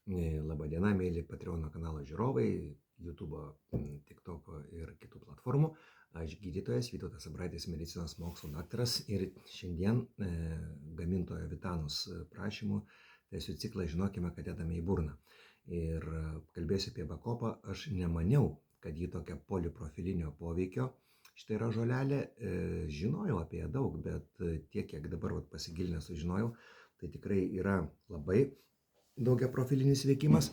Labadiena, mėly Patreon kanalo žiūrovai, YouTube, TikTok ir kitų platformų. Aš gydytojas Vytautas Abraitis, medicinos mokslo daktaras ir šiandien gamintojo Vitanus prašymu tęsiu ciklą Žinokime, kad dedame į burną. Ir kalbėsiu apie bakopą. Aš nemaniau, kad ji tokia poliprofilinio poveikio. Štai yra žolelė, žinojau apie ją daug, bet tiek, kiek dabar pasigilinęs sužinojau, tai tikrai yra labai daugiaprofilinis veikimas.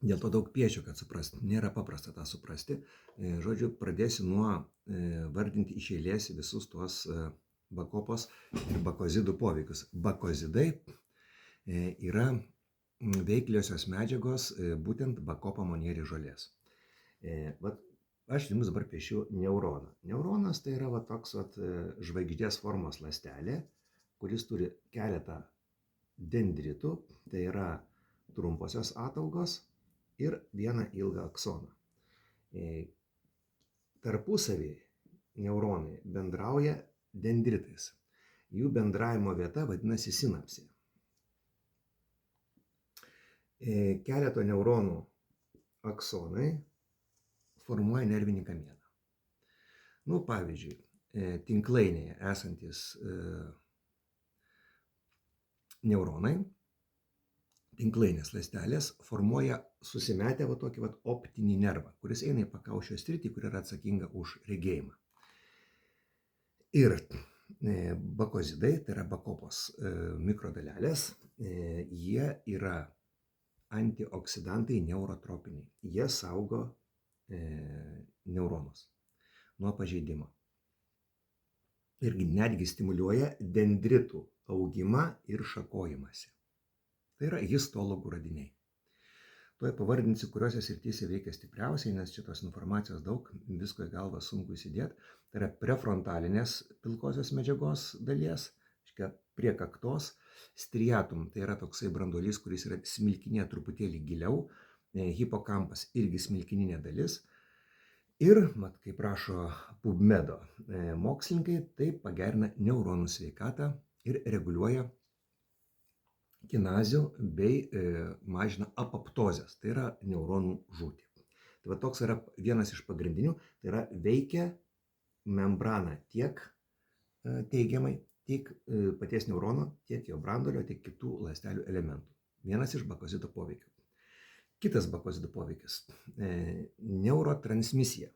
Dėl to daug piešiu, kad suprasti. Nėra paprasta tą suprasti. Žodžiu, pradėsiu nuo vardinti iš eilės visus tuos bakopos ir bakozidų poveikius. Bakozidai yra veikliosios medžiagos būtent bakopo monieri žolės. Aš jums dabar piešiu neuroną. Neuronas tai yra toks žvaigždės formos ląstelė, kuris turi keletą dendritų, tai yra trumposios ataugos ir vieną ilgą aksoną. Tarpusavį neuronai bendrauja dendritais. Jų bendravimo vieta vadinasi sinapsė. Keleto neuronų aksonai formuoja nervinį kamieną. Pavyzdžiui, tinklainėje esantis neuronai, tinklainės ląstelės formuoja susimetę tokį optinį nervą, kuris eina į pakaušio sritį, kuri yra atsakinga už regėjimą. Ir bakozidai, tai yra bakopos mikrodalelės, jie yra antioksidantai neurotropiniai. Jie saugo neuronus nuo pažeidimo. Irgi netgi stimuliuoja dendritų augimą ir šakojimąsi. Tai yra histologų radiniai. Tuoj pavardinsiu, kuriuose srityse veikia stipriausiai, nes šitos informacijos daug, visko į galvą sunku įsidėti. Tai yra prefrontalinės pilkosios medžiagos dalies, prie kaktos, striatum, tai yra toksai branduolys, kuris yra smilkinė truputėlį giliau, hipokampas irgi smilkininė dalis. Ir, kaip rašo PubMedo mokslininkai, tai pagerina neuronų sveikatą ir reguliuoja kinazių bei mažina apoptozes, tai yra neuronų žūtį. Tai toks yra vienas iš pagrindinių, tai yra veikia membraną tiek teigiamai, tiek paties neurono, tiek jo branduolio, tiek kitų ląstelių elementų. Vienas iš bakozidų poveikių. Kitas bakozidų poveikis – neurotransmisija.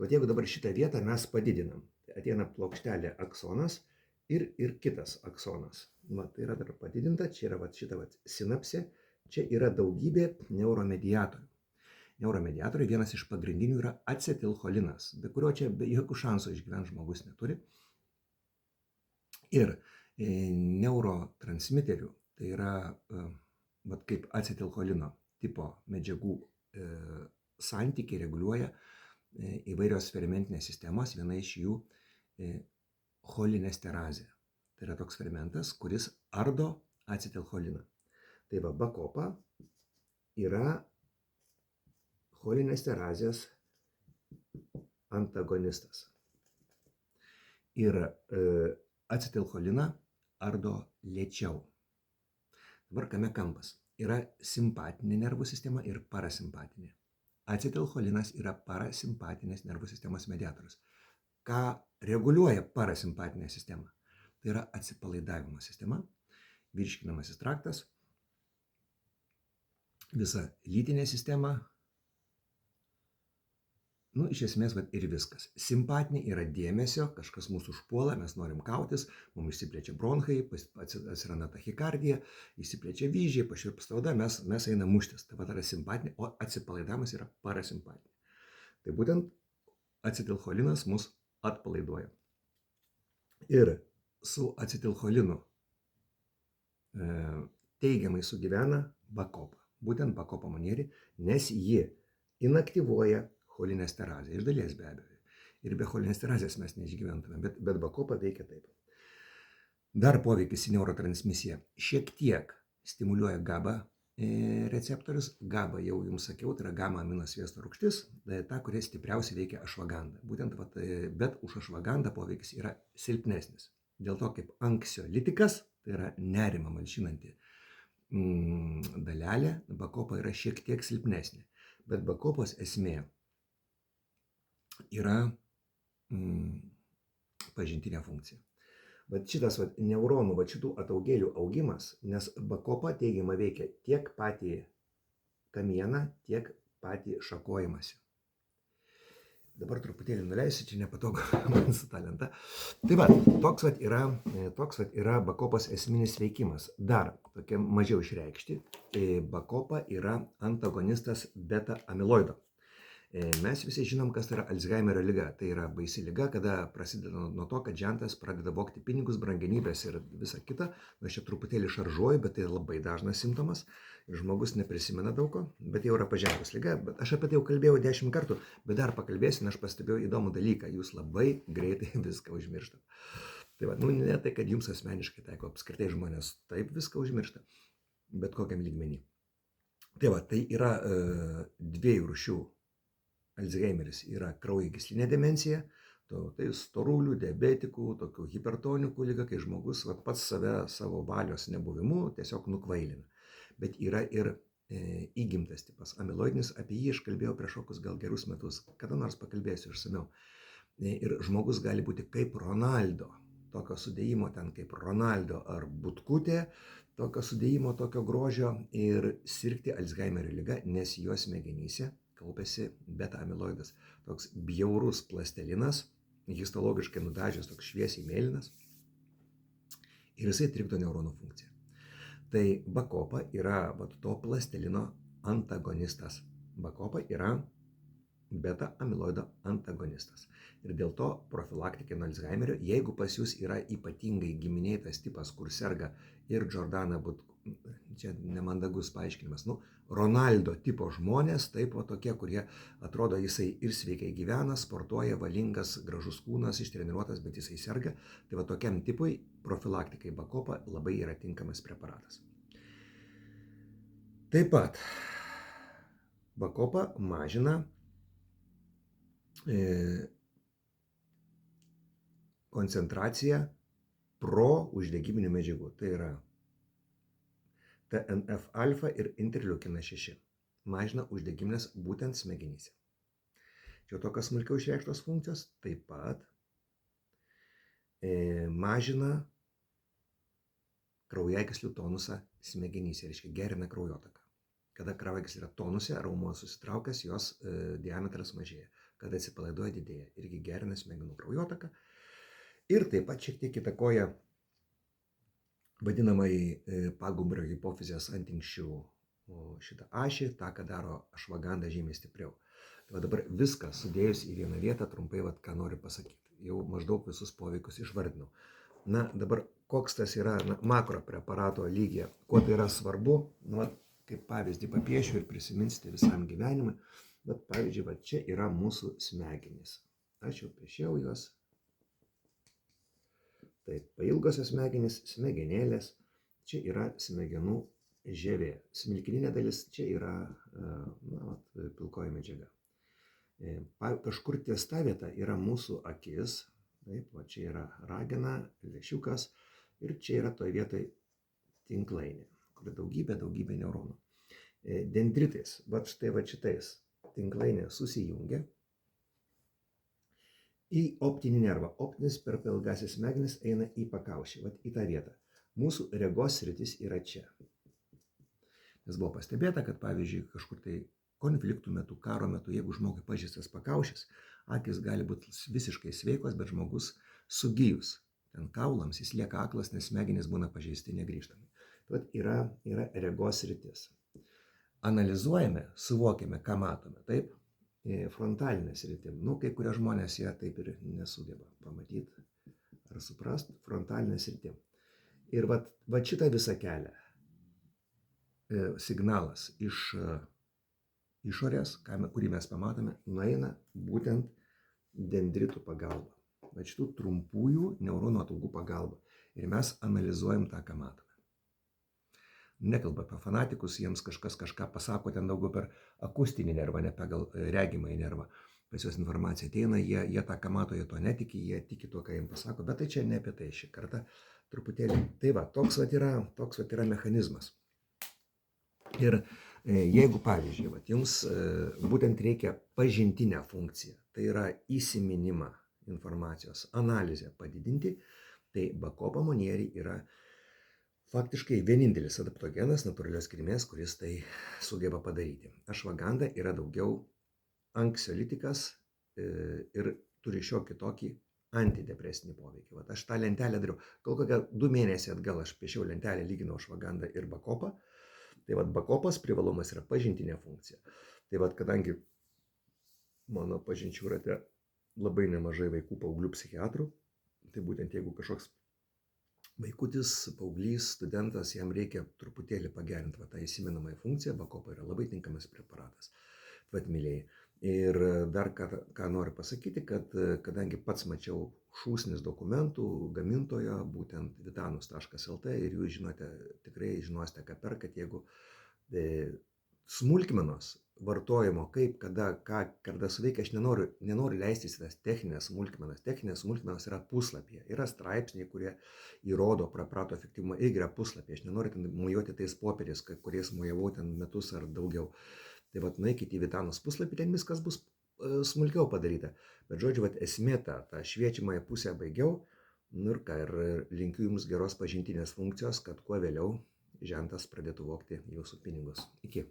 Jeigu dabar šitą vietą mes padidinam, ateina plokštelė aksonas ir kitas aksonas. Tai yra dar padidinta, čia yra šita sinapsė, čia yra daugybė neuromediatorių. Neuromediatoriai vienas iš pagrindinių yra acetilcholinas, be kurio čia be jokių šansų išgyventi žmogus neturi. Ir neurotransmiterių, tai yra kaip acetilcholino tipo medžiagų santykiai reguliuoja įvairios fermentinės sistemos, viena iš jų cholinesterasė. Tai yra toks fermentas, kuris ardo acetilcholiną. Tai bakopa yra cholinesterasės antagonistas. Ir acetilcholiną ardo lėčiau. Dabar kame kampas? Yra simpatinė nervų sistema ir parasimpatinė. Acetilcholinas yra parasimpatinės nervų sistemos mediatorius. Ką reguliuoja parasimpatinė sistema? Tai yra atsipalaidavimo sistema, virškinamasis traktas, visa lytinė sistema, iš esmės ir viskas. Simpatinė yra dėmesio, kažkas mūsų užpuola, mes norim kautis, mums išsiplečia bronchai, atsiranda tachikardija, išsiplečia vyzdžiai, pašiurpsta oda, mes einam muštis. Tai yra simpatinė, o atsipalaidavimas yra parasimpatinė. Tai būtent acetilcholinas mus atpalaiduoja. Ir su acetilcholinu teigiamai sugyvena bakopa. Būtent bakopo monieri, nes ji inaktyvuoja cholinesterasę, iš dalies be abejo. Ir be cholinesterasės mes neišgyventume, bet bakopa veikia taip. Dar poveikis į neurotransmisiją. Šiek tiek stimuliuoja GABA receptorius. GABA, jau jums sakiau, tai yra gamma aminosviesto rūgštis, ta, kuria stipriausiai veikia ašvagandą. Būtent, bet už ašvagandą poveikis yra silpnesnis. Dėl to kaip anksiolitikas, tai yra nerimą malšinanti dalelė, bakopa yra šiek tiek silpnesnė. Bet bakopos esmė yra pažintinė funkcija. Vat šitas neuronų, šitų ataugėlių augimas, nes bakopa teigiamai veikia tiek patį kamieną, tiek patį šakojimąsi. Dabar truputėlį nuleisiu, čia nepatogu man su ta lenta. Tai va, toks yra bakopos esminis veikimas. Dar tokie mažiau išreikšti. Bakopa yra antagonistas beta amiloido. Mes visi žinom, kas tai yra Alzheimerio liga. Tai yra baisi liga, kada prasideda nuo to, kad žentas pradeda vogti pinigus, brangenybės ir visa kita. Aš čia truputėlį šaržuoju, bet tai labai dažnas simptomas. Ir žmogus neprisimena daug ko, bet jau yra pažengus liga. Bet aš apie tai jau kalbėjau 10 kartų, bet dar pakalbėsiu, aš pastebėjau įdomų dalyką. Jūs labai greitai viską užmirštate. Tai va, ne tai, kad jums asmeniškai taiko, apskritai žmonės taip viską užmiršta, bet kokiam lygmenį. Tai va, tai yra dviejų rūšių. Alzheimeris yra kraujagyslinė demencija, tai storulių, diabetikų, tokių hipertonikų liga, kai žmogus pats save savo valios nebuvimu tiesiog nukvailina. Bet yra ir įgimtas tipas, amiloidinis, apie jį aš kalbėjau prieš kokius gal gerus metus, kada nors pakalbėsiu išsamiau. Ir žmogus gali būti kaip Ronaldo, tokio sudėjimo ten kaip Ronaldo ar Butkutė, tokio sudėjimo, tokio grožio ir sirgti Alzheimerio liga, nes jo smegenyse kaupiasi beta amiloidas, toks bjaurus plastelinas, histologiškai nudažęs, toks šviesiai mėlynas, ir jisai trikdo neuronų funkciją. Tai bakopa yra to plastelino antagonistas. Bakopa yra beta amiloido antagonistas. Ir dėl to profilaktikai nuo Alzheimerio, jeigu pas jūs yra ypatingai giminėtas tipas, kur serga ir Jordana čia nemandagus paaiškinimas, Ronaldo tipo žmonės, taip tokie, kurie atrodo jisai ir sveikai gyvena, sportuoja, valingas, gražus kūnas, ištreniruotas, bet jisai serga. Tai tokiam tipui profilaktikai bakopa labai yra tinkamas preparatas. Taip pat bakopa mažina koncentraciją prouždegiminių medžiagų. Tai yra TNF-alfa ir interleukinas 6. Mažina uždegiminės būtent smegenyse. Čia tokios smulkiau išreikštos funkcijos taip pat mažina kraujagyslių tonusą smegenyse, reiškia gerina kraujotaką. Kada kraujagyslė yra tonuse, raumuo susitraukęs, jos diametras mažėja. Kada atsipalaiduoja, didėja, irgi gerina smegenų kraujotaką. Ir taip pat šiek tiek įtakoja vadinamai pagumbrio hipofizės antinksčių šitą ašį, tą, ką daro ašvaganda žymiai stipriau. Tai dabar viską sudėjus į vieną vietą, trumpai, ką noriu pasakyti. Jau maždaug visus poveikius išvardinau. Dabar koks tas yra makro preparato lygyje, kuo tai yra svarbu, kaip pavyzdį papiešiu ir prisiminsite visam gyvenimui. Bet pavyzdžiui, čia yra mūsų smegenys. Aš jau piešiau juos. Taip, pailgosios smegenys, smegenėlės, čia yra smegenų žievė. Smilkininė dalis, čia yra pilkoji medžiaga. Kažkur ties ta vieta yra mūsų akis, taip, čia yra ragena, lęšiukas ir čia yra toj vietoj tinklainė, kur daugybė neuronų. Dendritais, štai šitais tinklainė susijungia į optinį nervą. Optinis per ilgasis smegenis eina į pakaušį, į tą vietą. Mūsų regos sritis yra čia. Nes buvo pastebėta, kad pavyzdžiui kažkur tai konfliktų metu, karo metu, jeigu žmogui pažeistas pakaušis, akis gali būti visiškai sveikos, bet žmogus sugijus ten kaulams, jis lieka aklas, nes smegenys būna pažeisti negrįžtamai. Tai yra regos sritis. Analizuojame, suvokiame, ką matome, taip? Frontalinė sritim. Kai kurie žmonės jie taip ir nesugeba pamatyti ar suprasti frontalinę sritim. Ir šitą visą kelią signalas iš išorės, kurį mes pamatome, nueina būtent dendritų pagalba. Šitų trumpųjų neuronų ataugų pagalba. Ir mes analizuojam tą, ką matome. Nekalba apie fanatikus, jiems kažkas kažką pasako ten daugiau per akustinį nervą, ne pagal regimąjį nervą. Pas juos informacija ateina, jie tą, ką mato, jie to netiki, jie tiki to, ką jiems pasako, bet tai čia ne apie tai šį kartą truputėlį. Tai toks yra mechanizmas. Ir jeigu, pavyzdžiui, vat, jums būtent reikia pažintinę funkciją, tai yra įsiminimą informacijos, analizę padidinti, tai Bakopa Monieri yra faktiškai vienintelis adaptogenas natūralios kilmės, kuris tai sugeba padaryti. Ashwagandha yra daugiau anksiolitikas ir turi šiokį tokį antidepresinį poveikį. Vat aš tą lentelę dariau. Gal kokią 2 mėnesiai atgal aš piešiau lentelę, lyginau Ashwagandhą ir Bakopą. Tai vat Bakopas privalumas yra pažintinė funkcija. Tai vat kadangi mano pažinčių rate labai nemažai vaikų, paauglių psichiatrų, tai būtent jeigu kažkoks vaikutis, paauglys, studentas, jam reikia truputėlį pagerinti va, tą įsimenamąją funkciją, Bakopa yra labai tinkamas preparatas. Vat mylėjai. Ir dar ką noriu pasakyti, kad kadangi pats mačiau šūsnis dokumentų gamintojo, būtent vitanus.lt ir jūs žinote, tikrai žinosite, ką perkat, jeigu smulkmenos vartojimo, kaip, kada suveikia, aš nenoriu leistis į tas techninės smulkmenas. Techninės smulkmenos yra puslapyje. Yra straipsniai, kurie įrodo preparato efektyvumą, irgi yra puslapyje. Aš nenoriu ten mojuoti tais popieriais, kuriais mojavau ten metus ar daugiau. Tai vat nueikite į Vitanus puslapį, ten viskas bus smulkiau padaryta. Bet žodžiu, vat esmė tą šviečiamąją pusę baigiau. Nu ir ką, ir linkiu jums geros pažintinės funkcijos, kad kuo vėliau žentas pradėtų vogti jūsų pinigus. Iki.